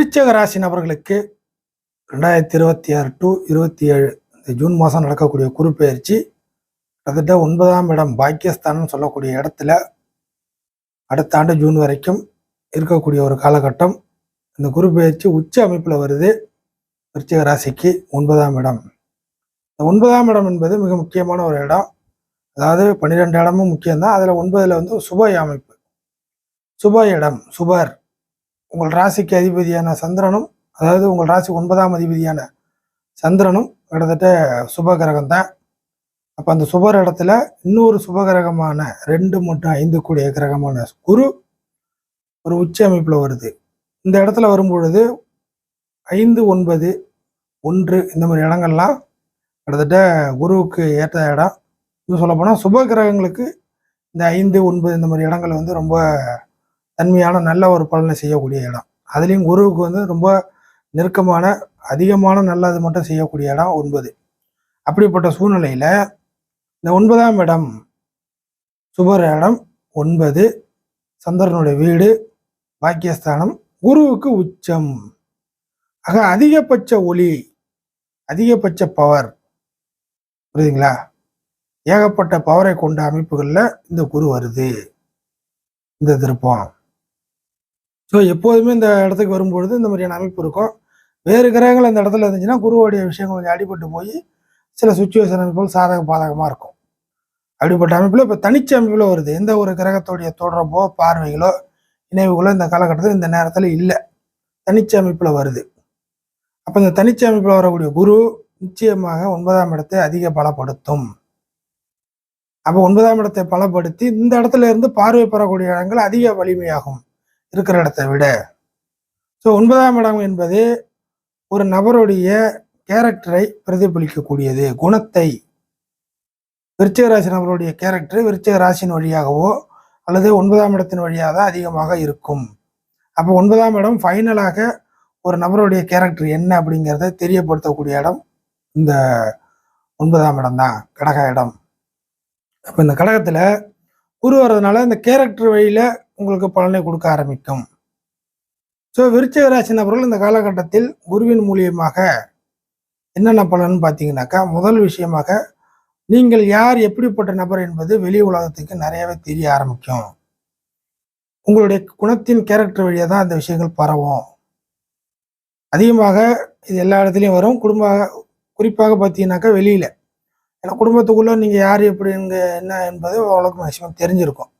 விருச்சிக ராசி நபர்களுக்கு 2026 டு 27 இந்த ஜூன் மாதம் நடக்கக்கூடிய குரு பெயர்ச்சி கிட்டத்தட்ட 9ஆம் இடம் பாக்கியஸ்தானம் சொல்லக்கூடிய இடத்துல அடுத்த ஆண்டு ஜூன் வரைக்கும் இருக்கக்கூடிய ஒரு காலகட்டம். இந்த குரு பெயர்ச்சி உச்ச அமைப்பில் வருது. விருச்சிக ராசிக்கு 9ஆம் இடம். இந்த 9ஆம் இடம் என்பது மிக முக்கியமான ஒரு இடம். அதாவது 12 இடமும் முக்கியம்தான். அதில் 9ல் வந்து சுப அமைப்பு, சுப இடம், சுபர். உங்கள் ராசிக்கு அதிபதியான சந்திரனும், அதாவது உங்கள் ராசி 9ஆம் அதிபதியான சந்திரனும் கிட்டத்தட்ட சுப கிரகம் தான். அப்போ அந்த சுபர் இடத்துல இன்னொரு சுப கிரகமான 2 மற்றும் 5 கூடிய கிரகமான குரு ஒரு உச்ச அமைப்பில் வருது. இந்த இடத்துல வரும்பொழுது 5, 9, 1 இந்த மாதிரி இடங்கள்லாம் கிட்டத்தட்ட குருவுக்கு ஏற்ற இடம். இன்னும் சொல்லப்போனால் சுப கிரகங்களுக்கு இந்த 5, 9 இந்த மாதிரி இடங்கள் வந்து ரொம்ப தன்மையான நல்ல ஒரு பலனை செய்யக்கூடிய இடம். அதுலேயும் குருவுக்கு வந்து ரொம்ப நெருக்கமான அதிகமான நல்லது மட்டும் செய்யக்கூடிய இடம் 9. அப்படிப்பட்ட சூழ்நிலையில் இந்த 9ஆம் இடம் சுபர் இடம் 9, சந்திரனுடைய வீடு, பாக்கியஸ்தானம், குருவுக்கு உச்சம். ஆக அதிகபட்ச ஒளி, அதிகபட்ச பவர், புரியுதுங்களா? ஏகப்பட்ட பவரை கொண்ட அமைப்புகளில் இந்த குரு வருது, இந்த திருப்பம். ஸோ எப்போதுமே இந்த இடத்துக்கு வரும்பொழுது இந்த மாதிரியான அமைப்பு இருக்கும். வேறு கிரகங்கள் இந்த இடத்துல இருந்துச்சுன்னா குருவோடைய விஷயங்கள் கொஞ்சம் அடிபட்டு போய் சில சுச்சுவேஷன் அமைப்புகள் சாதக பாதகமாக இருக்கும். அப்படிப்பட்ட அமைப்பில் இப்போ தனிச்ச அமைப்பில் வருது. எந்த ஒரு கிரகத்துடைய தொடர்போ பார்வைகளோ இணைவுகளோ இந்த காலகட்டத்தில் இந்த நேரத்தில் இல்லை, தனிச்ச அமைப்பில் வருது. அப்போ இந்த தனிச்ச அமைப்பில் வரக்கூடிய குரு நிச்சயமாக 9ஆம் இடத்தை அதிக பலப்படுத்தும். அப்போ 9ஆம் இடத்தை பலப்படுத்தி இந்த இடத்துல இருந்து பார்வை பெறக்கூடிய இடங்கள் அதிக வலிமையாகும் இருக்கிற இடத்தை விட. ஸோ 9ஆம் இடம் என்பது ஒரு நபருடைய கேரக்டரை பிரதிபலிக்கக்கூடியது, குணத்தை. விருச்சிக ராசி நபருடைய கேரக்டர் விருச்சிக ராசியின் வழியாகவோ அல்லது 9ஆம் இடத்தின் வழியாக தான் அதிகமாக இருக்கும். அப்போ 9ஆம் இடம் ஃபைனலாக ஒரு நபருடைய கேரக்டர் என்ன அப்படிங்கிறத தெரியப்படுத்தக்கூடிய இடம் இந்த 9ஆம் இடம் தான், கடக இடம். அப்போ இந்த கடகத்தில் குரு வர்றதுனால இந்த கேரக்டர் வழியில் உங்களுக்கு பலனை கொடுக்க ஆரம்பிக்கும். ஸோ விருச்சிக ராசி நபர்கள் இந்த காலகட்டத்தில் குருவின் மூலியமாக என்னென்ன பலன் பார்த்தீங்கன்னாக்கா, முதல் விஷயமாக நீங்கள் யார், எப்படிப்பட்ட நபர் என்பது வெளி உலகத்துக்கு நிறையவே தெரிய ஆரம்பிக்கும். உங்களுடைய குணத்தின் கேரக்டர் வழியாக தான் அந்த விஷயங்கள் பரவும். அதிகமாக இது எல்லா இடத்துலையும் வரும். குறிப்பாக பார்த்தீங்கன்னாக்கா வெளியில், ஏன்னா குடும்பத்துக்குள்ளே நீங்கள் யார் எப்படி என்ன என்பது ஓரளவுக்கு மேக்சிமம் தெரிஞ்சிருக்கும்.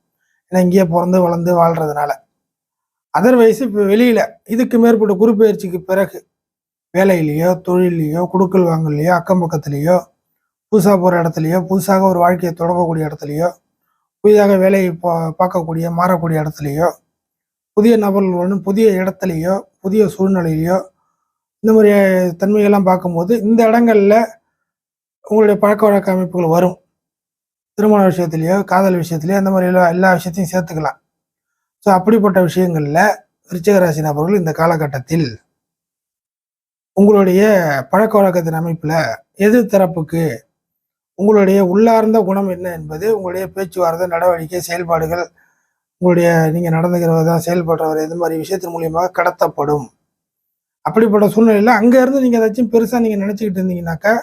ஏன்னா இங்கேயே பிறந்து வளர்ந்து வாழ்கிறதுனால. அதர்வைஸ் இப்போ வெளியில் இதுக்கு மேற்பட்ட குரு பயிற்சிக்கு பிறகு வேலையிலையோ தொழிலையோ குடுக்கல் வாங்கலையோ அக்கம் பக்கத்துலேயோ புதுசாக போகிற இடத்துலையோ புதுசாக ஒரு வாழ்க்கையை தொடங்கக்கூடிய இடத்துலையோ புதிதாக வேலையை பார்க்கக்கூடிய மாறக்கூடிய இடத்துலையோ புதிய நபர்களுடன் புதிய இடத்துலையோ புதிய சூழ்நிலையிலையோ இந்த மாதிரி தன்மைகள்லாம் பார்க்கும்போது இந்த இடங்களில் உங்களுடைய பழக்க வழக்க அமைப்புகள் வரும். திருமண விஷயத்துலையோ காதல் விஷயத்துலையோ அந்த மாதிரி எல்லா விஷயத்தையும் சேர்த்துக்கலாம். ஸோ அப்படிப்பட்ட விஷயங்களில் விருச்சிக ராசி நபர்கள் இந்த காலகட்டத்தில் உங்களுடைய பழக்க வழக்கத்தின் அமைப்பில் எதிர் தரப்புக்கு உங்களுடைய உள்ளார்ந்த குணம் என்ன என்பது உங்களுடைய பேச்சுவார்த்தை, நடவடிக்கை, செயல்பாடுகள், உங்களுடைய நீங்கள் நடந்துக்கிறவர் செயல்படுறவர் இது மாதிரி விஷயத்தின் மூலியமாக கடத்தப்படும். அப்படிப்பட்ட சூழ்நிலையில் அங்கேருந்து நீங்கள் ஏதாச்சும் பெருசாக நீங்கள் நினச்சிக்கிட்டு இருந்தீங்கன்னாக்கா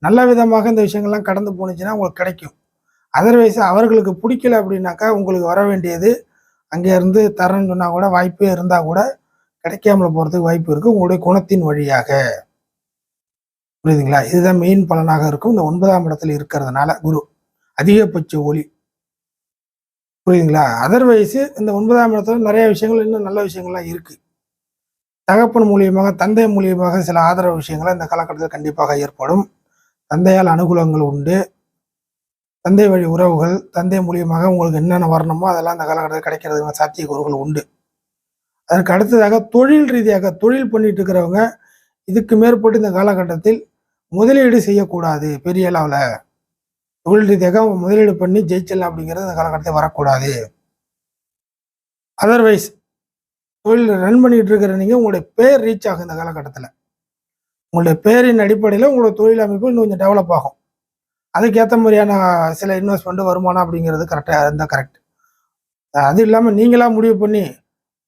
நல்ல விதமாக இந்த விஷயங்கள்லாம் கடந்து போணுச்சுன்னா உங்களுக்கு கிடைக்கும். அதர்வைஸ் அவர்களுக்கு பிடிக்கல அப்படின்னாக்கா உங்களுக்கு வர வேண்டியது அங்கே இருந்து தரேன்னு சொன்னால் கூட வாய்ப்பே இருந்தால் கூட கிடைக்காமல போகிறதுக்கு வாய்ப்பு இருக்குது உங்களுடைய குணத்தின் வழியாக. புரியுதுங்களா? இதுதான் மெயின் பலனாக இருக்கும் இந்த 9ஆம் இடத்துல இருக்கிறதுனால குரு அதிகபட்ச ஒளி. புரியுதுங்களா? அதர்வைஸ் இந்த 9ஆம் இடத்துல நிறைய விஷயங்கள் இன்னும் நல்ல விஷயங்கள்லாம் இருக்குது. தகப்பன் மூலியமாக, தந்தை மூலியமாக சில ஆதரவு விஷயங்கள் இந்த காலகட்டத்தில் கண்டிப்பாக ஏற்படும். தந்தையால் அனுகூலங்கள் உண்டு. தந்தை வழி உறவுகள், தந்தை மூலியமாக உங்களுக்கு என்னென்ன வரணுமோ அதெல்லாம் இந்த காலகட்டத்தில் கிடைக்கிறதுக்கான சாத்தியக்கூறுகள் உண்டு. அதற்கு அடுத்ததாக தொழில் ரீதியாக தொழில் பண்ணிட்டு இருக்கிறவங்க இதுக்கு மேற்பட்டு இந்த காலகட்டத்தில் முதலீடு செய்யக்கூடாது. பெரிய அளவில் தொழில் ரீதியாக முதலீடு பண்ணி ஜெயிச்சலாம் அப்படிங்கிறது இந்த காலகட்டத்தில் வரக்கூடாது. அதர்வைஸ் தொழில் ரன் பண்ணிட்டு இருக்கிற நீங்கள் உங்களுடைய பேர் ரீச் ஆகும். இந்த காலகட்டத்தில் உங்களுடைய பேரின் அடிப்படையில் உங்களோட தொழில் அமைப்பு இன்னும் கொஞ்சம் டெவலப் ஆகும். அதுக்கேற்ற மாதிரியான சில இன்வெஸ்ட்மெண்ட் வருமானம் அப்படிங்கிறது கரெக்டாக இருந்தால் கரெக்ட். அது இல்லாமல் நீங்களாக முடிவு பண்ணி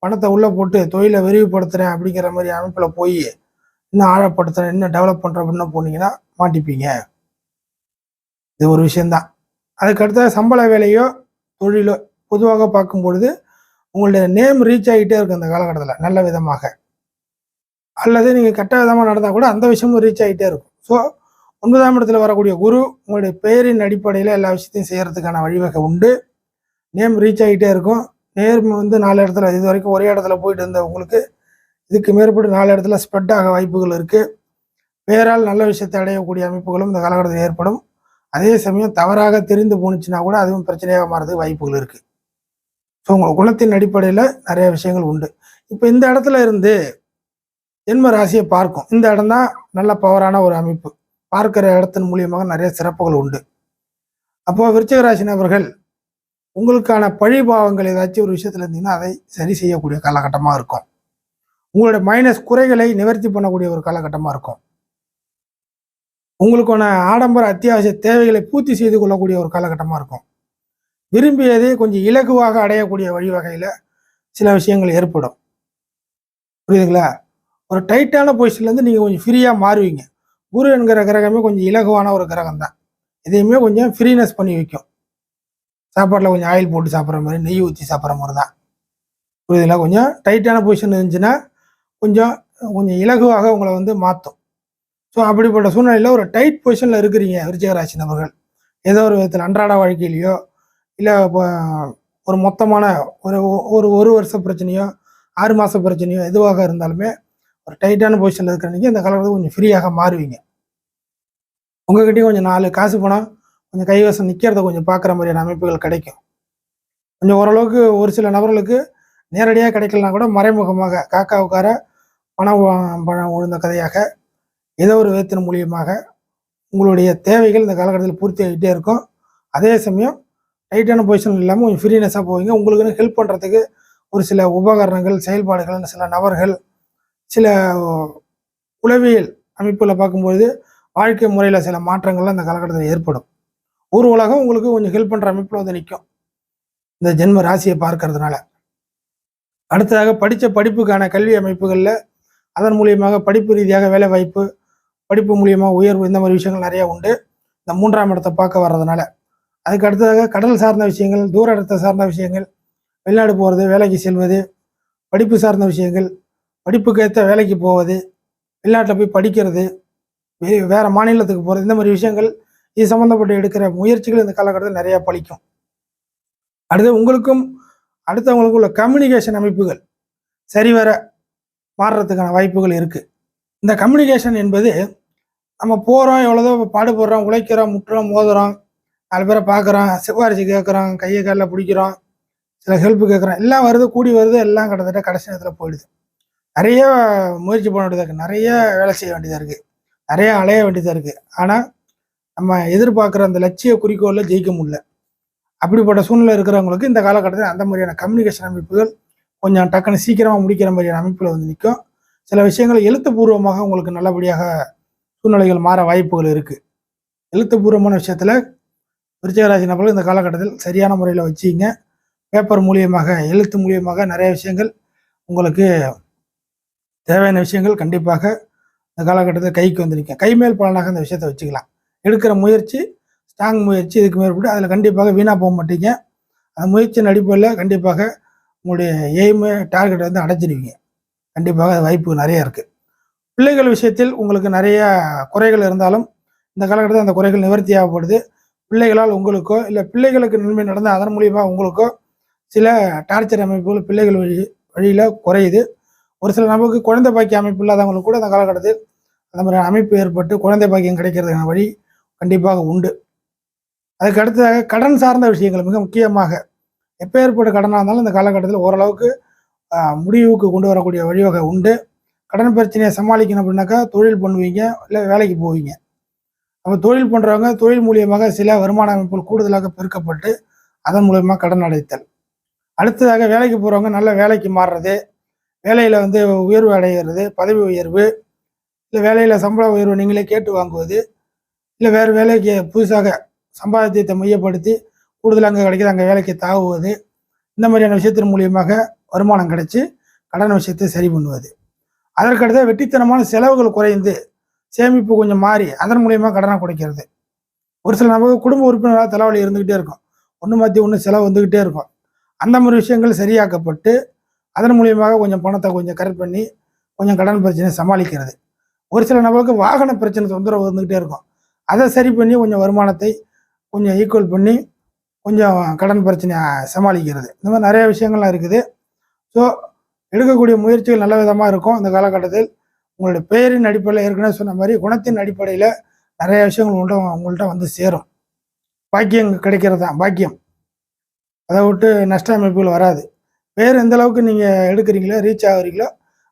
பணத்தை உள்ளே போட்டு தொழிலை விரிவுபடுத்துகிறேன் அப்படிங்கிற மாதிரி அமைப்பில் போய் இன்னும் ஆழப்படுத்துகிறேன், இன்னும் டெவலப் பண்ணுறேன் அப்படின்னு போனீங்கன்னா மாட்டிப்பீங்க. இது ஒரு விஷயந்தான். அதுக்கடுத்த சம்பள வேலையோ தொழிலோ பொதுவாக பார்க்கும் பொழுது உங்களுடைய நேம் ரீச் ஆகிட்டே இருக்கும் இந்த காலகட்டத்தில் நல்ல விதமாக. அல்லது நீங்கள் கெட்ட விதமாக நடந்தால் கூட அந்த விஷயமும் ரீச் ஆகிட்டே இருக்கும். ஸோ 9ஆம் இடத்துல வரக்கூடிய குரு உங்களுடைய பெயரின் அடிப்படையில் எல்லா விஷயத்தையும் செய்கிறதுக்கான வழிவகை உண்டு. நேம் ரீச் ஆகிட்டே இருக்கும். நேம் 4 இடத்துல இது வரைக்கும் ஒரே இடத்துல போயிட்டு இருந்த உங்களுக்கு இதுக்கு மேற்பட்டு 4 இடத்துல ஸ்ப்ரெட் ஆக வாய்ப்புகள் இருக்குது. பெயரால் நல்ல விஷயத்தை அடையக்கூடிய அமைப்புகளும் இந்த காலகட்டத்தில் ஏற்படும். அதே சமயம் தவறாக தெரிந்து போணுச்சுன்னா கூட அதுவும் பிரச்சனையாக மாறதுக்கு வாய்ப்புகள் இருக்குது. ஸோ உங்கள் குணத்தின் அடிப்படையில் நிறைய விஷயங்கள் உண்டு. இப்போ இந்த இடத்துல இருந்து ஜென்ம ராசியை பார்க்கும். இந்த இடம் தான் நல்ல பவரான ஒரு அமைப்பு. பார்க்கிற இடத்தின் மூலியமாக நிறைய சிறப்புகள் உண்டு. அப்போ விருச்சிக ராசி நபர்கள் உங்களுக்கான பழிபாவங்கள் ஏதாச்சும் ஒரு விஷயத்துல இருந்தீங்கன்னா அதை சரி செய்யக்கூடிய காலகட்டமாக இருக்கும். உங்களோட மைனஸ் குறைகளை நிவர்த்தி பண்ணக்கூடிய ஒரு காலகட்டமாக இருக்கும். உங்களுக்கான ஆடம்பர அத்தியாவசிய தேவைகளை பூர்த்தி செய்து கொள்ளக்கூடிய ஒரு காலகட்டமாக இருக்கும். விரும்பியதை கொஞ்சம் இலகுவாக அடையக்கூடிய வழிவகையில் சில விஷயங்கள் ஏற்படும். புரியுதுங்களா? ஒரு டைட்டான பொசிஷன்லேருந்து நீங்கள் கொஞ்சம் ஃப்ரீயாக மாறுவீங்க. குரு என்கிற கிரகமே கொஞ்சம் இலகுவான ஒரு கிரகம் தான். இதையுமே கொஞ்சம் ஃப்ரீனஸ் பண்ணி வைக்கும். சாப்பாட்டில் கொஞ்சம் ஆயில் போட்டு சாப்பிட்ற மாதிரி, நெய் ஊற்றி சாப்பிட்ற மாதிரி தான். புரியுதுங்களா? கொஞ்சம் டைட்டான பொசிஷன் இருந்துச்சுன்னா கொஞ்சம் இலகுவாக உங்களை மாற்றும். ஸோ அப்படிப்பட்ட சூழ்நிலையில் ஒரு டைட் பொசிஷனில் இருக்கிறீங்க விருச்சிக ராசி நபர்கள். ஏதோ ஒரு விதத்தில் அன்றாட வாழ்க்கையிலையோ இல்லை ஒரு மொத்தமான ஒரு வருஷ பிரச்சனையோ 6 மாத பிரச்சனையோ எதுவாக இருந்தாலுமே ஒரு டைட்டான பொசிஷனில் இருக்கிறவங்க இந்த காலத்தில் கொஞ்சம் ஃப்ரீயாக மாறுவீங்க. உங்ககிட்டயும் கொஞ்சம் 4 காசு பணம் கொஞ்சம் கைவசம் நிற்கிறத கொஞ்சம் பார்க்குற மாதிரியான அமைப்புகள் கிடைக்கும். கொஞ்சம் ஓரளவுக்கு ஒரு சில நபர்களுக்கு நேரடியாக கிடைக்கலனா கூட மறைமுகமாக காக்கா உட்கார பணம் உழுந்த கதையாக ஏதோ ஒரு விதத்தின் மூலியமாக உங்களுடைய தேவைகள் இந்த காலகட்டத்தில் பூர்த்தி ஆகிட்டே இருக்கும். அதே சமயம் டைட்டான பொசிஷன் இல்லாமல் கொஞ்சம் ஃப்ரீனஸாக போவீங்க. உங்களுக்குன்னு ஹெல்ப் பண்ணுறதுக்கு ஒரு சில உபகரணங்கள், செயல்பாடுகள், சில நபர்கள், சில உளவியல் அமைப்பில் பார்க்கும்போது வாழ்க்கை முறையில் சில மாற்றங்கள்லாம் இந்த காலகட்டத்தில் ஏற்படும். ஒரு உலகம் உங்களுக்கு கொஞ்சம் ஹெல்ப் பண்ணுற அமைப்பில் நிற்கும் இந்த ஜென்ம ராசியை பார்க்கறதுனால. அடுத்ததாக படித்த படிப்புக்கான கல்வி அமைப்புகளில் அதன் மூலியமாக படிப்பு ரீதியாக வேலை வாய்ப்பு, படிப்பு மூலியமாக உயர்வு, இந்த மாதிரி விஷயங்கள் நிறையா உண்டு இந்த 3ஆம் இடத்தை பார்க்க வர்றதுனால. அதுக்கு அடுத்ததாக கடல் சார்ந்த விஷயங்கள், தூர இடத்தை சார்ந்த விஷயங்கள், வெளிநாடு போகிறது, வேலைக்கு செல்வது, படிப்பு சார்ந்த விஷயங்கள், படிப்புக்கேற்ற வேலைக்கு போவது, வெளிநாட்டில் போய் படிக்கிறது, வேறு மாநிலத்துக்கு போகிறது, இந்த மாதிரி விஷயங்கள் இது சம்மந்தப்பட்டு எடுக்கிற முயற்சிகள் இந்த காலகட்டத்தில் நிறையா பலிக்கும். அடுத்து உங்களுக்கும் அடுத்தவங்களுக்கும் உள்ள கம்யூனிகேஷன் அமைப்புகள் சரிவர மாறுறதுக்கான வாய்ப்புகள் இருக்குது. இந்த கம்யூனிகேஷன் என்பது நம்ம போகிறோம், எவ்வளோதோ பாடுபடுறோம், உழைக்கிறோம், முட்டுறோம், மோதுறோம், 4 பேரை பார்க்குறோம், சிபாரிசு கேட்குறோம், கையை காலில் பிடிக்கிறோம், சில ஹெல்ப்பு கேட்குறோம், எல்லாம் வருது, கூடி வருது, எல்லாம் கிட்டத்தட்ட கடைசி நேரத்தில் போயிடுது. நிறைய முயற்சி பண்ண வேண்டியதாக இருக்குது, நிறைய வேலை செய்ய வேண்டியதாக இருக்குது, நிறைய அலைய வேண்டியதாக இருக்குது. ஆனால் நம்ம எதிர்பார்க்குற அந்த லட்சிய குறிக்கோளில் ஜெயிக்க முடியல. அப்படிப்பட்ட சூழ்நிலை இருக்கிறவங்களுக்கு இந்த காலகட்டத்தில் அந்த மாதிரியான கம்யூனிகேஷன் அமைப்புகள் கொஞ்சம் டக்குன்னு சீக்கிரமாக முடிக்கிற மாதிரியான அமைப்பில் நிற்கும். சில விஷயங்கள் எழுத்துப்பூர்வமாக உங்களுக்கு நல்லபடியாக சூழ்நிலைகள் மாற வாய்ப்புகள் இருக்குது. எழுத்துப்பூர்வமான விஷயத்தில் விருச்சிகராசி நபர்கள் இந்த காலகட்டத்தில் சரியான முறையில் வச்சிங்க. பேப்பர் மூலியமாக, எழுத்து மூலியமாக நிறைய விஷயங்கள் உங்களுக்கு தேவையான விஷயங்கள் கண்டிப்பாக இந்த காலகட்டத்தில் கைக்கு நிற்கும். கைமேல் பலனாக இந்த விஷயத்தை வச்சுக்கலாம். எடுக்கிற முயற்சி ஸ்ட்ராங் முயற்சி, இதுக்கு மேற்பட்டு அதில் கண்டிப்பாக வீணாக போக மாட்டீங்க. அந்த முயற்சியின் அடிப்படையில் கண்டிப்பாக உங்களுடைய எய்மு டார்கெட்டை அடைச்சிடுவீங்க. கண்டிப்பாக அது வாய்ப்பு நிறைய இருக்குது. பிள்ளைகள் விஷயத்தில் உங்களுக்கு நிறைய குறைகள் இருந்தாலும் இந்த காலகட்டத்தில் அந்த குறைகள் நிவர்த்தி ஆகப்படுது. பிள்ளைகளால் உங்களுக்கோ இல்லை பிள்ளைகளுக்கு நன்மை நடந்தால் அதன் மூலியமாக உங்களுக்கோ சில டார்ச்சர் அமைப்புகள் பிள்ளைகள் வழியில் குறையுது. ஒரு சில நமக்கு குழந்தை பாக்கிய அமைப்பு இல்லாதவங்களுக்கு கூட இந்த காலகட்டத்தில் அந்த மாதிரி அமைப்பு ஏற்பட்டு குழந்தை பாக்கியம் கிடைக்கிறதுக்கான வழி கண்டிப்பாக உண்டு. அதுக்கு அடுத்ததாக கடன் சார்ந்த விஷயங்கள் மிக முக்கியமாக எப்பேற்பட்ட கடனாக இருந்தாலும் இந்த காலகட்டத்தில் ஓரளவுக்கு முடிவுக்கு கொண்டு வரக்கூடிய வழிவகை உண்டு. கடன் பிரச்சனையை சமாளிக்கணும் அப்படின்னாக்கா தொழில் பண்ணுவீங்க, இல்லை வேலைக்கு போவீங்க. அப்போ தொழில் பண்ணுறவங்க தொழில் மூலியமாக சில வருமான அமைப்புகள் கூடுதலாக பெருக்கப்பட்டு அதன் மூலயமா கடன் அடைத்தல். அடுத்ததாக வேலைக்கு போகிறவங்க நல்ல வேலைக்கு மாறுறது, வேலையில் உயர்வு அடைகிறது, பதவி உயர்வு, இல்லை வேலையில் சம்பள உயர்வு நீங்களே கேட்டு வாங்குவது, இல்லை வேறு வேலைக்கு புதுசாக சம்பாத்தியத்தை மையப்படுத்தி கூடுதலாக அங்கே கிடைக்கிது அங்கே வேலைக்கு தாவுவது, இந்த மாதிரியான விஷயத்தின் மூலியமாக வருமானம் கிடைச்சி கடன் விஷயத்தை சரி பண்ணுவது. அதற்கடுத்த வெட்டித்தனமான செலவுகள் குறைந்து சேமிப்பு கொஞ்சம் மாறி அதன் மூலியமாக கடனை குறைக்கிறது. ஒரு சில நமக்கு குடும்ப உறுப்பினராக தலைவலி இருந்துக்கிட்டே இருக்கும், ஒன்று மாற்றி ஒன்று செலவு வந்துக்கிட்டே இருக்கும். அந்த மாதிரி விஷயங்கள் சரியாக்கப்பட்டு அதன் மூலியமாக கொஞ்சம் பணத்தை கொஞ்சம் கரெக்ட் பண்ணி கொஞ்சம் கடன் பிரச்சனையை சமாளிக்கிறது. ஒரு சில நபருக்கு வாகன பிரச்சனை தொந்தரவு வந்துக்கிட்டே இருக்கும், அதை சரி பண்ணி கொஞ்சம் வருமானத்தை கொஞ்சம் ஈக்குவல் பண்ணி கொஞ்சம் கடன் பிரச்சனையை சமாளிக்கிறது. இந்த மாதிரி நிறைய விஷயங்கள்லாம் இருக்குது. ஸோ எடுக்கக்கூடிய முயற்சிகள் நல்ல விதமாக இருக்கும். இந்த காலகட்டத்தில் உங்களுடைய பெயரின் அடிப்படையில் ஏற்கனவே சொன்ன மாதிரி குணத்தின் அடிப்படையில் நிறைய விஷயங்கள் உங்கள்கிட்ட வந்து சேரும். பாக்கியம் கிடைக்கிறது தான் பாக்கியம், அதை விட்டு நஷ்ட அமைப்புகள் வராது. பேர் எந்த அளவுக்கு நீங்கள் எடுக்கிறீங்களோ ரீச் ஆகுறீங்களோ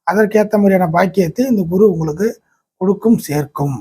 அதற்கேற்ற மாதிரியான பாக்கியத்தை இந்த குரு உங்களுக்கு கொடுக்கும் சேர்க்கும்.